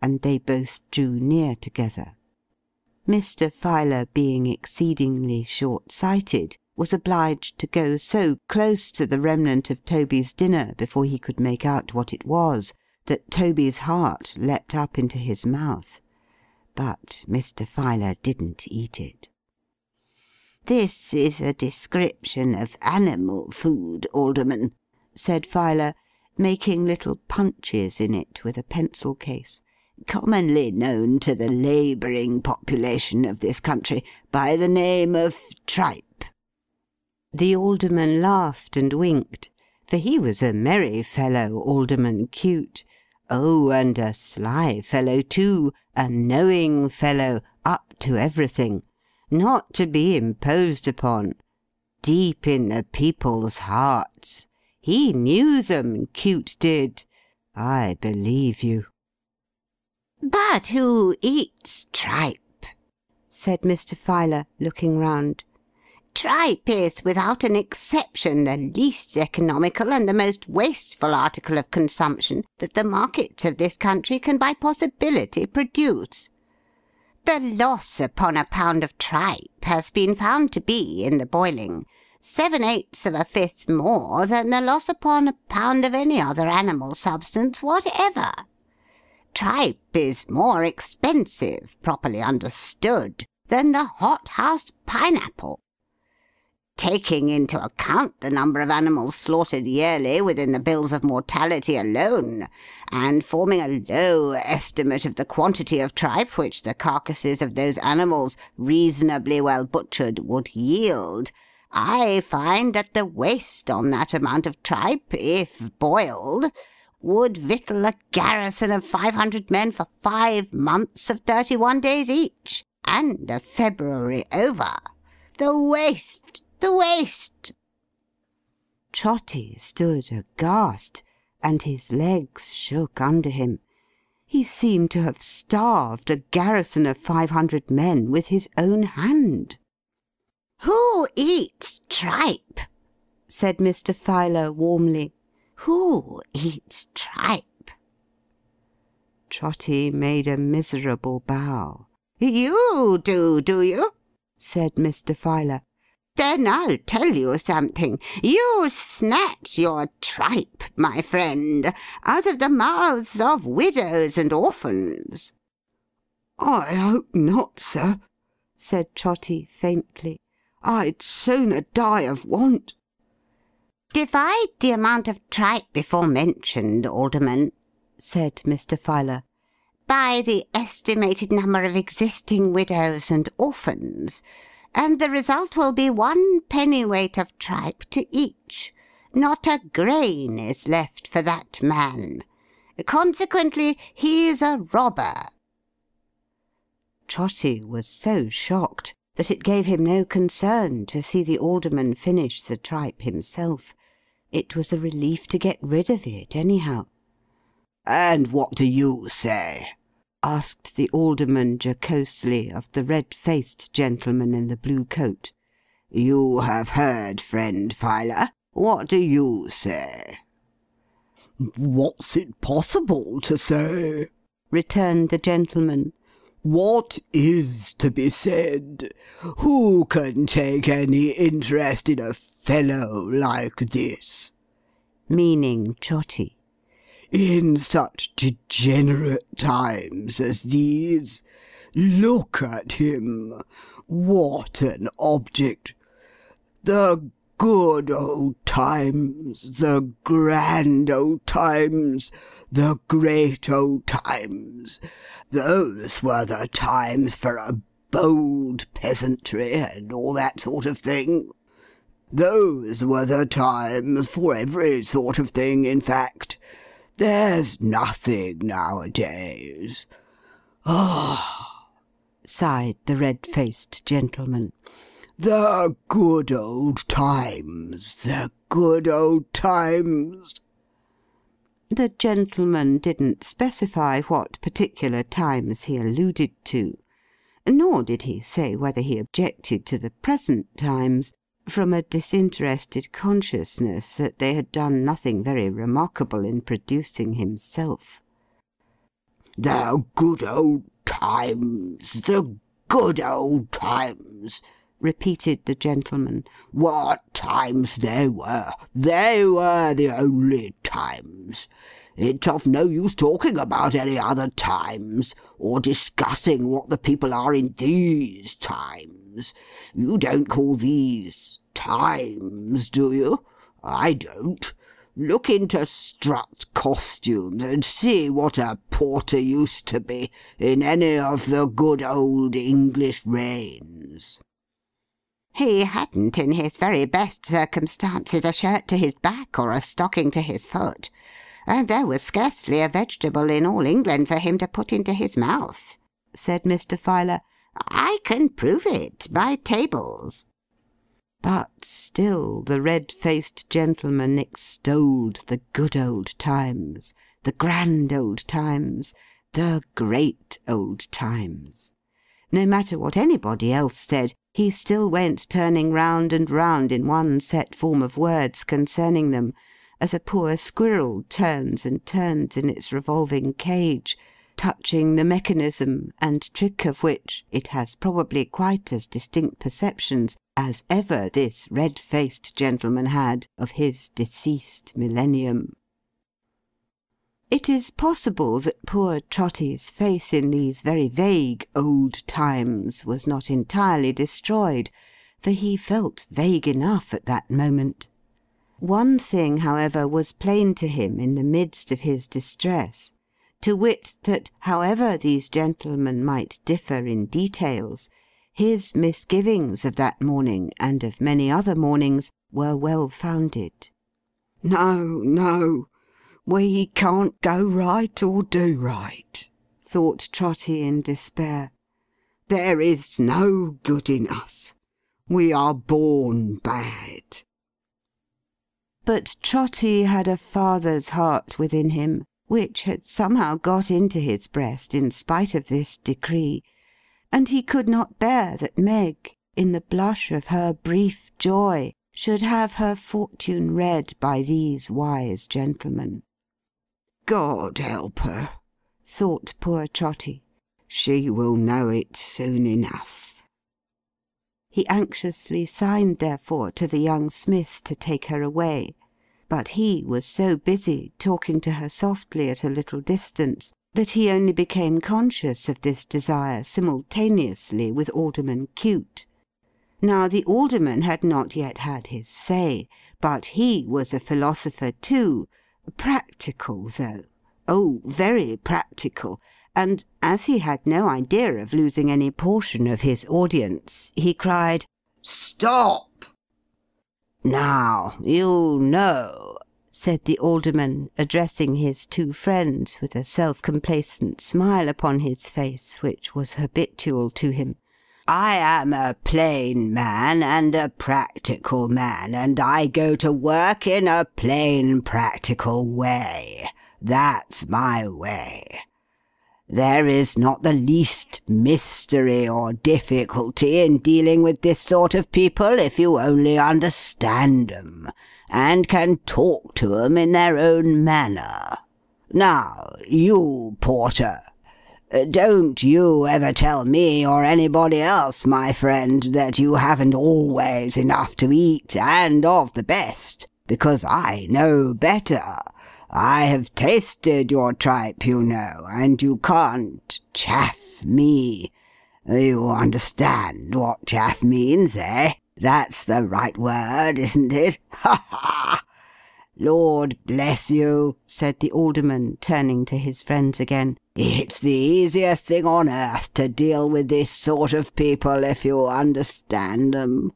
and they both drew near together. Mr. Filer, being exceedingly short-sighted, was obliged to go so close to the remnant of Toby's dinner before he could make out what it was, that Toby's heart leapt up into his mouth. But Mr. Filer didn't eat it. "This is a description of animal food, Alderman," said Filer, making little punches in it with a pencil case, "commonly known to the labouring population of this country by the name of tripe." The Alderman laughed and winked, for he was a merry fellow, Alderman Cute. Oh, and a sly fellow too, a knowing fellow, up to everything, not to be imposed upon. Deep in the people's hearts. He knew them, Cute did. I believe you. "But who eats tripe?" said Mr. Filer, looking round. "Tripe is, without an exception, the least economical and the most wasteful article of consumption that the markets of this country can by possibility produce. The loss upon a pound of tripe has been found to be, in the boiling, 7/8 of a fifth more than the loss upon a pound of any other animal substance whatever. Tripe is more expensive, properly understood, than the hothouse pineapple. Taking into account the number of animals slaughtered yearly within the bills of mortality alone, and forming a low estimate of the quantity of tripe which the carcasses of those animals, reasonably well butchered, would yield, I find that the waste on that amount of tripe, if boiled, would victual a garrison of 500 men for 5 months of 31 days each, and a February over. The waste! The waste!" Trotty stood aghast, and his legs shook under him. He seemed to have starved a garrison of 500 men with his own hand. "Who eats tripe?" said Mr. Filer warmly. "Who eats tripe?" Trotty made a miserable bow. "You do you?" said Mr. Filer. "Then I'll tell you something. You snatch your tripe, my friend, out of the mouths of widows and orphans." "I hope not, sir," said Trotty faintly. "I'd sooner die of want." "Divide the amount of tripe before mentioned, Alderman," said Mr. Filer, "by the estimated number of existing widows and orphans, and the result will be 1 pennyweight of tripe to each. Not a grain is left for that man. Consequently, he's a robber." Trotty was so shocked that it gave him no concern to see the Alderman finish the tripe himself. It was a relief to get rid of it, anyhow. "And what do you say?" asked the Alderman jocosely of the red-faced gentleman in the blue coat. "You have heard, friend Filer. What do you say?" "What's it possible to say?" returned the gentleman. "What is to be said? Who can take any interest in a fellow like this?" Meaning Trotty. "In such degenerate times as these? Look at him! What an object! The good old times, the grand old times, the great old times. Those were the times for a bold peasantry and all that sort of thing. Those were the times for every sort of thing, in fact. There's nothing nowadays. Ah!" sighed the red-faced gentleman. "The good old times, the good old times." The gentleman didn't specify what particular times he alluded to, nor did he say whether he objected to the present times, from a disinterested consciousness that they had done nothing very remarkable in producing himself. The good old times, the good old times, repeated the gentleman. What times they were! They were the only times. It's of no use talking about any other times, or discussing what the people are in these times. You don't call these times, do you? I don't. Look into Strutt's costumes and see what a porter used to be in any of the good old English reigns. He hadn't in his very best circumstances a shirt to his back or a stocking to his foot, and there was scarcely a vegetable in all England for him to put into his mouth, said Mr. Filer. I can prove it by tables. But still the red-faced gentleman extolled the good old times, the grand old times, the great old times. No matter what anybody else said, he still went turning round and round in one set form of words concerning them, as a poor squirrel turns and turns in its revolving cage, touching the mechanism and trick of which it has probably quite as distinct perceptions as ever this red-faced gentleman had of his deceased millennium. It is possible that poor Trotty's faith in these very vague old times was not entirely destroyed, for he felt vague enough at that moment. One thing, however, was plain to him in the midst of his distress, to wit that, however these gentlemen might differ in details, his misgivings of that morning, and of many other mornings, were well founded. No, no, we can't go right or do right, thought Trotty in despair. There is no good in us. We are born bad. But Trotty had a father's heart within him, which had somehow got into his breast in spite of this decree, and he could not bear that Meg, in the blush of her brief joy, should have her fortune read by these wise gentlemen. God help her, thought poor Trotty. She will know it soon enough. He anxiously signed, therefore, to the young smith to take her away, but he was so busy talking to her softly at a little distance, that he only became conscious of this desire simultaneously with Alderman Cute. Now the alderman had not yet had his say, but he was a philosopher too, practical though, oh, very practical, and as he had no idea of losing any portion of his audience, he cried, "Stop!" "Now, you know," said the alderman, addressing his two friends with a self-complacent smile upon his face which was habitual to him, "I am a plain man and a practical man, and I go to work in a plain practical way. That's my way. There is not the least mystery or difficulty in dealing with this sort of people if you only understand 'em, and can talk to 'em in their own manner. Now, you, porter, don't you ever tell me or anybody else, my friend, that you haven't always enough to eat, and of the best, because I know better. I have tasted your tripe, you know, and you can't chaff me. You understand what chaff means, eh? That's the right word, isn't it? Ha ha! Lord bless you," said the alderman, turning to his friends again. "It's the easiest thing on earth to deal with this sort of people if you understand 'em."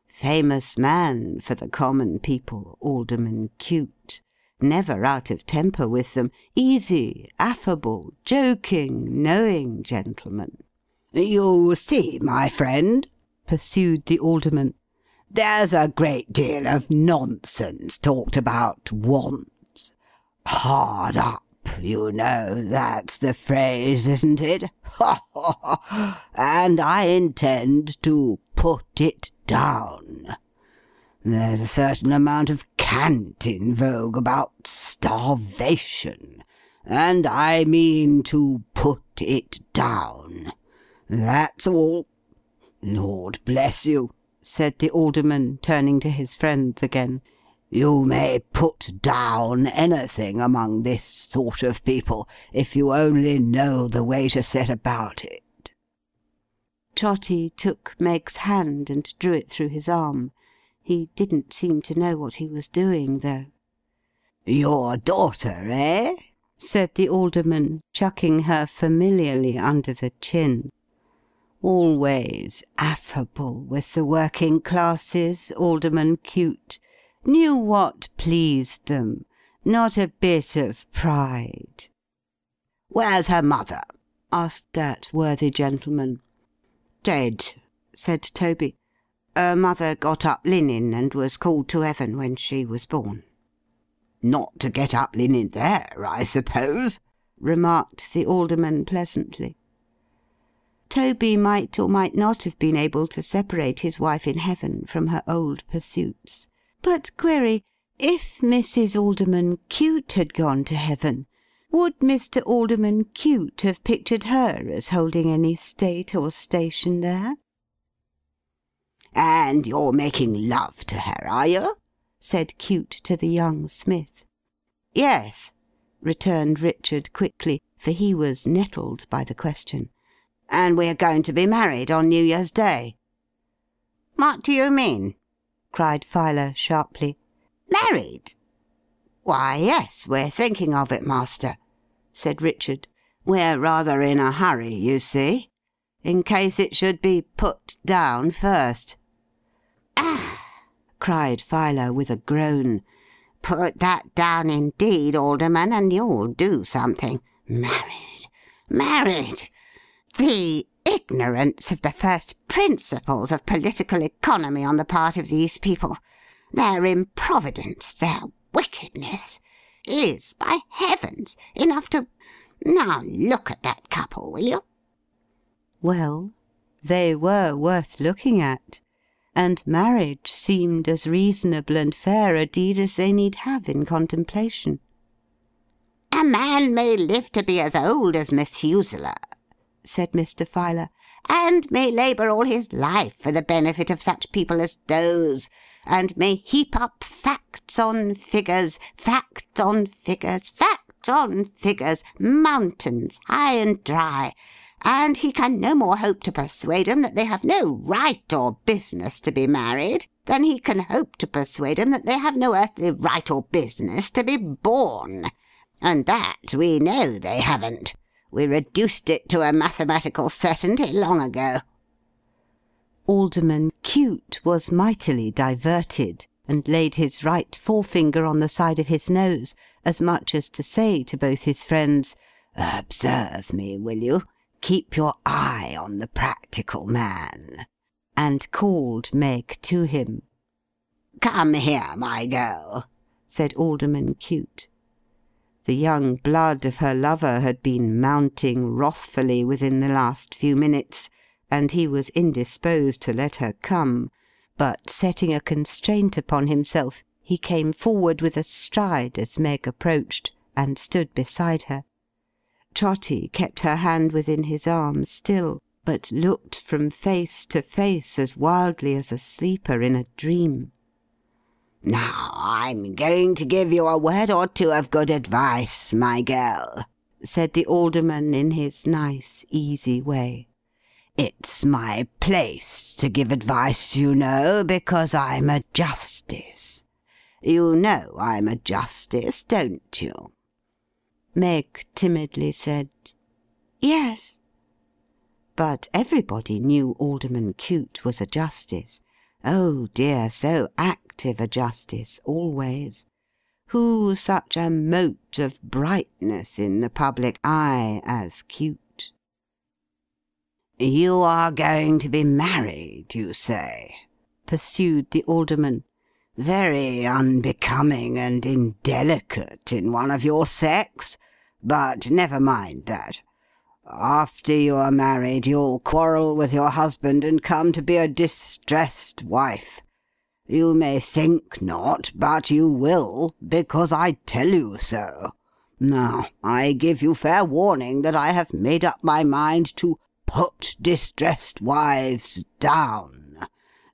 Famous man for the common people, Alderman Cute. Never out of temper with them, easy, affable, joking, knowing gentleman. "You see, my friend," pursued the alderman, "there's a great deal of nonsense talked about wants. hard up, you know, that's the phrase, isn't it? Ha ha ha! And I intend to put it down. There's a certain amount of cant in vogue about starvation, and I mean to put it down. That's all. Lord bless you, said the Alderman, turning to his friends again. You may put down anything among this sort of people, if you only know the way to set about it. Trotty took Meg's hand and drew it through his arm. He didn't seem to know what he was doing, though. Your daughter, eh? said the Alderman, chucking her familiarly under the chin. Always affable with the working classes, Alderman Cute. Knew what pleased them. Not a bit of pride. Where's her mother? asked that worthy gentleman. Dead, said Toby. Her mother got up linen and was called to heaven when she was born. Not to get up linen there, I suppose, remarked the Alderman pleasantly. Toby might or might not have been able to separate his wife in heaven from her old pursuits. But query, if Mrs. Alderman Cute had gone to heaven, would Mr. Alderman Cute have pictured her as holding any state or station there? And you're making love to her, are you? said Cute to the young smith. Yes, returned Richard quickly, for he was nettled by the question. And we're going to be married on New Year's Day. What do you mean? cried Filer sharply. Married? Why, yes, we're thinking of it, master, said Richard. We're rather in a hurry, you see, in case it should be put down first. Ah! cried Filer with a groan. Put that down indeed, Alderman, and you'll do something. Married! Married! The ignorance of the first principles of political economy on the part of these people, their improvidence, their wickedness, is, by heavens, enough to... Now look at that couple, will you? Well, they were worth looking at, and marriage seemed as reasonable and fair a deed as they need have in contemplation. A man may live to be as old as Methuselah, said Mr. Filer, and may labour all his life for the benefit of such people as those, and may heap up facts on figures, facts on figures, facts on figures, mountains, high and dry, and he can no more hope to persuade 'em that they have no right or business to be married, than he can hope to persuade 'em that they have no earthly right or business to be born. And that we know they haven't. We reduced it to a mathematical certainty long ago. Alderman Cute was mightily diverted, and laid his right forefinger on the side of his nose, as much as to say to both his friends, "Observe me, will you? Keep your eye on the practical man," and called Meg to him. "Come here, my girl," said Alderman Cute. The young blood of her lover had been mounting wrathfully within the last few minutes, and he was indisposed to let her come, but setting a constraint upon himself, he came forward with a stride as Meg approached, and stood beside her. Trotty kept her hand within his arm still, but looked from face to face as wildly as a sleeper in a dream. "Now, I'm going to give you a word or two of good advice, my girl," said the Alderman in his nice, easy way. "It's my place to give advice, you know, because I'm a justice. You know I'm a justice, don't you?" Meg timidly said, "Yes." But everybody knew Alderman Cute was a justice. Oh dear, so active a justice, always. Who such a mote of brightness in the public eye as Cute? "You are going to be married, you say?" pursued the Alderman. Very unbecoming and indelicate in one of your sex, but never mind that. After you are married, you'll quarrel with your husband and come to be a distressed wife. You may think not, but you will, because I tell you so. Now, I give you fair warning that I have made up my mind to put distressed wives down.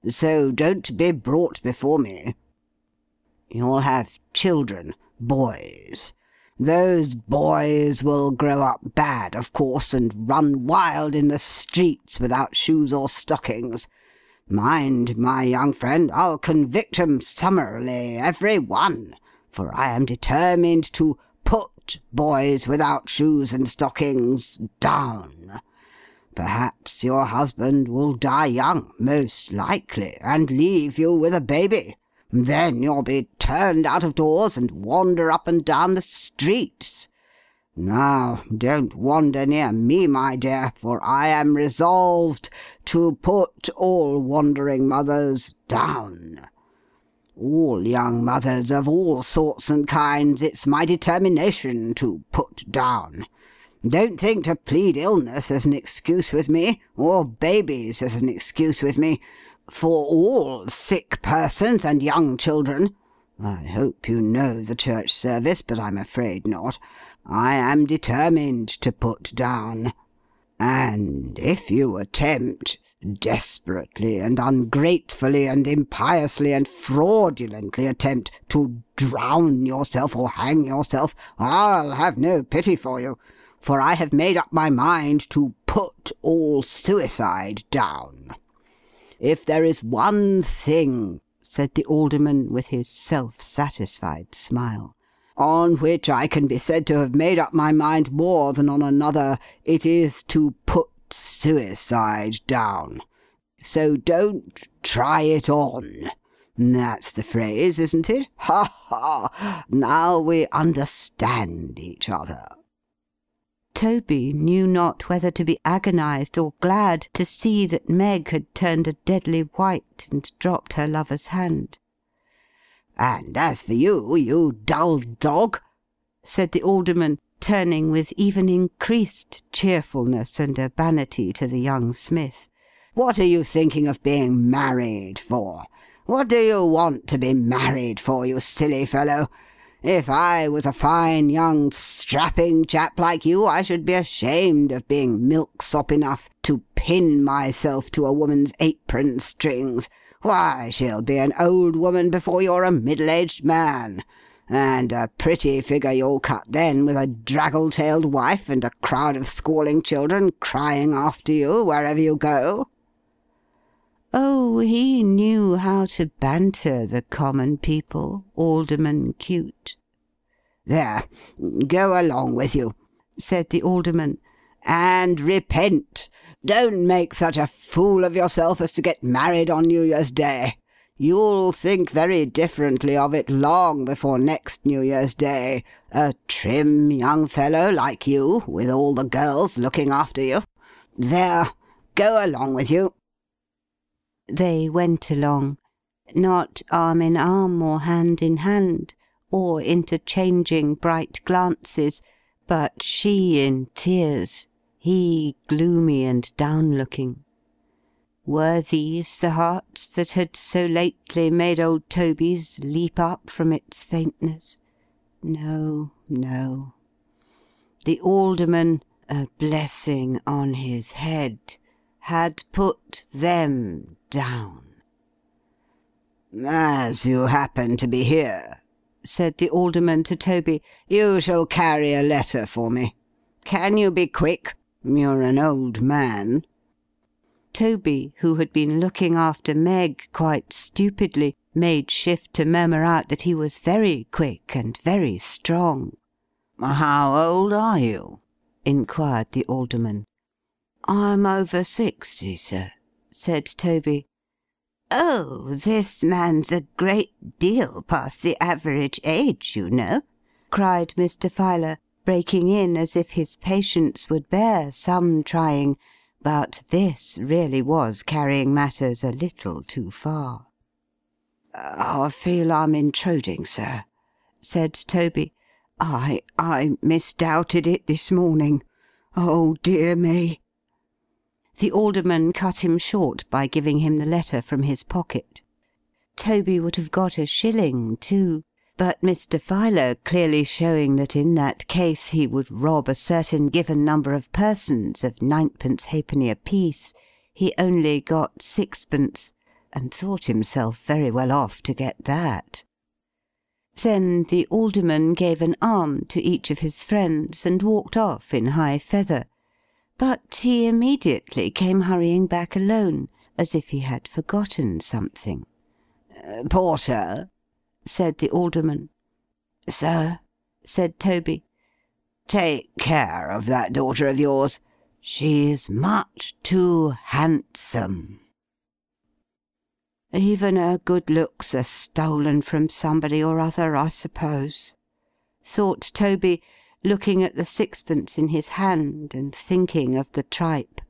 So don't be brought before me. You'll have children, boys. Those boys will grow up bad, of course, and run wild in the streets without shoes or stockings. Mind, my young friend, I'll convict 'em summarily, every one, for I am determined to put boys without shoes and stockings down. Perhaps your husband will die young, most likely, and leave you with a baby. Then you'll be turned out of doors and wander up and down the streets. Now, don't wander near me, my dear, for I am resolved to put all wandering mothers down. All young mothers of all sorts and kinds it's my determination to put down. Don't think to plead illness as an excuse with me, or babies as an excuse with me. For all sick persons and young children, I hope you know the church service, but I'm afraid not, I am determined to put down. And if you attempt, desperately and ungratefully and impiously and fraudulently attempt to drown yourself or hang yourself, I'll have no pity for you. For I have made up my mind to put all suicide down. If there is one thing, said the Alderman with his self-satisfied smile, on which I can be said to have made up my mind more than on another, it is to put suicide down. So don't try it on. That's the phrase, isn't it? Ha ha! Now we understand each other. Toby knew not whether to be agonized or glad to see that Meg had turned a deadly white and dropped her lover's hand. And as for you, you dull dog, said the Alderman, turning with even increased cheerfulness and urbanity to the young smith, what are you thinking of being married for? What do you want to be married for, you silly fellow? If I was a fine young strapping chap like you, I should be ashamed of being milksop enough to pin myself to a woman's apron strings. Why, she'll be an old woman before you're a middle-aged man. And a pretty figure you'll cut then, with a draggle-tailed wife and a crowd of squalling children crying after you wherever you go. Oh, he knew how to banter the common people, Alderman Cute. There, go along with you, said the Alderman, and repent. Don't make such a fool of yourself as to get married on New Year's Day. You'll think very differently of it long before next New Year's Day, a trim young fellow like you, with all the girls looking after you. There, go along with you. They went along, not arm in arm or hand in hand, or interchanging bright glances, but she in tears, he gloomy and down-looking. Were these the hearts that had so lately made old Toby's leap up from its faintness? No, no. The Alderman, a blessing on his head, had put them down. As you happen to be here, said the Alderman to Toby, you shall carry a letter for me. Can you be quick? You're an old man. Toby, who had been looking after Meg quite stupidly, made shift to murmur out that he was very quick and very strong. How old are you? inquired the Alderman. I'm over 60, sir, said Toby. Oh, this man's a great deal past the average age, you know, cried Mr. Filer, breaking in as if his patience would bear some trying, but this really was carrying matters a little too far. I feel I'm intruding, sir," said Toby. I misdoubted it this morning. Oh, dear me!" The Alderman cut him short by giving him the letter from his pocket. Toby would have got a shilling too, but Mr. Filer clearly showing that in that case he would rob a certain given number of persons of 9pence halfpenny apiece, he only got 6pence, and thought himself very well off to get that. Then the Alderman gave an arm to each of his friends, and walked off in high feather, but he immediately came hurrying back alone, as if he had forgotten something. "Porter," said the Alderman. "Sir," said Toby. "Take care of that daughter of yours. She's much too handsome." "Even her good looks are stolen from somebody or other, I suppose," thought Toby, looking at the 6pence in his hand, and thinking of the tripe.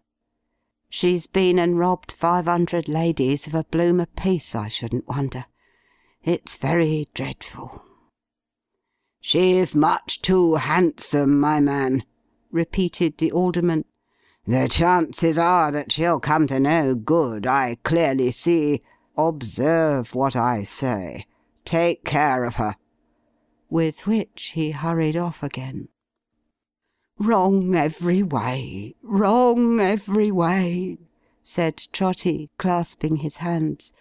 "She's been and robbed 500 ladies of a bloom apiece, I shouldn't wonder. It's very dreadful." "She's much too handsome, my man," repeated the Alderman. "The chances are that she'll come to no good, I clearly see. Observe what I say. Take care of her." With which he hurried off again. "Wrong every way, wrong every way," said Trotty, clasping his hands.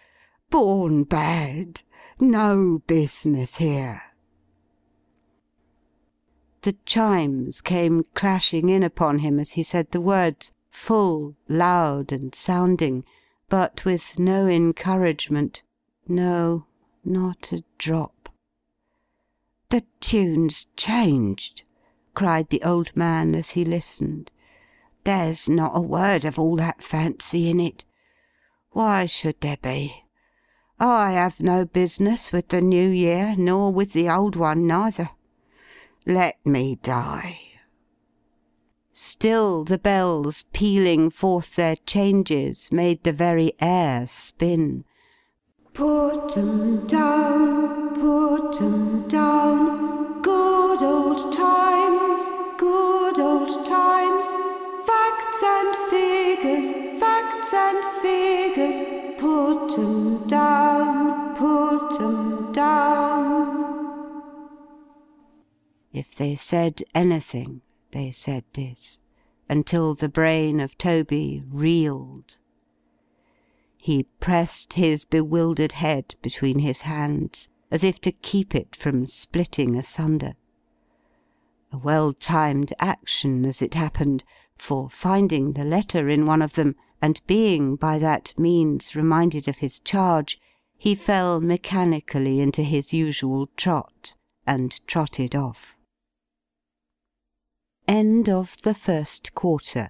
"Born bad. No business here." The chimes came clashing in upon him as he said the words, full, loud, and sounding, but with no encouragement. No, not a drop. "The tune's changed," cried the old man as he listened. "There's not a word of all that fancy in it. Why should there be? I have no business with the new year, nor with the old one neither. Let me die." Still the bells, pealing forth their changes, made the very air spin. "Put 'em down, put 'em down, good old times, good old times, facts and figures, put 'em down, put 'em down." If they said anything, they said this, until the brain of Toby reeled. He pressed his bewildered head between his hands, as if to keep it from splitting asunder. A well-timed action, as it happened, for finding the letter in one of them, and being by that means reminded of his charge, he fell mechanically into his usual trot, and trotted off. End of the first quarter.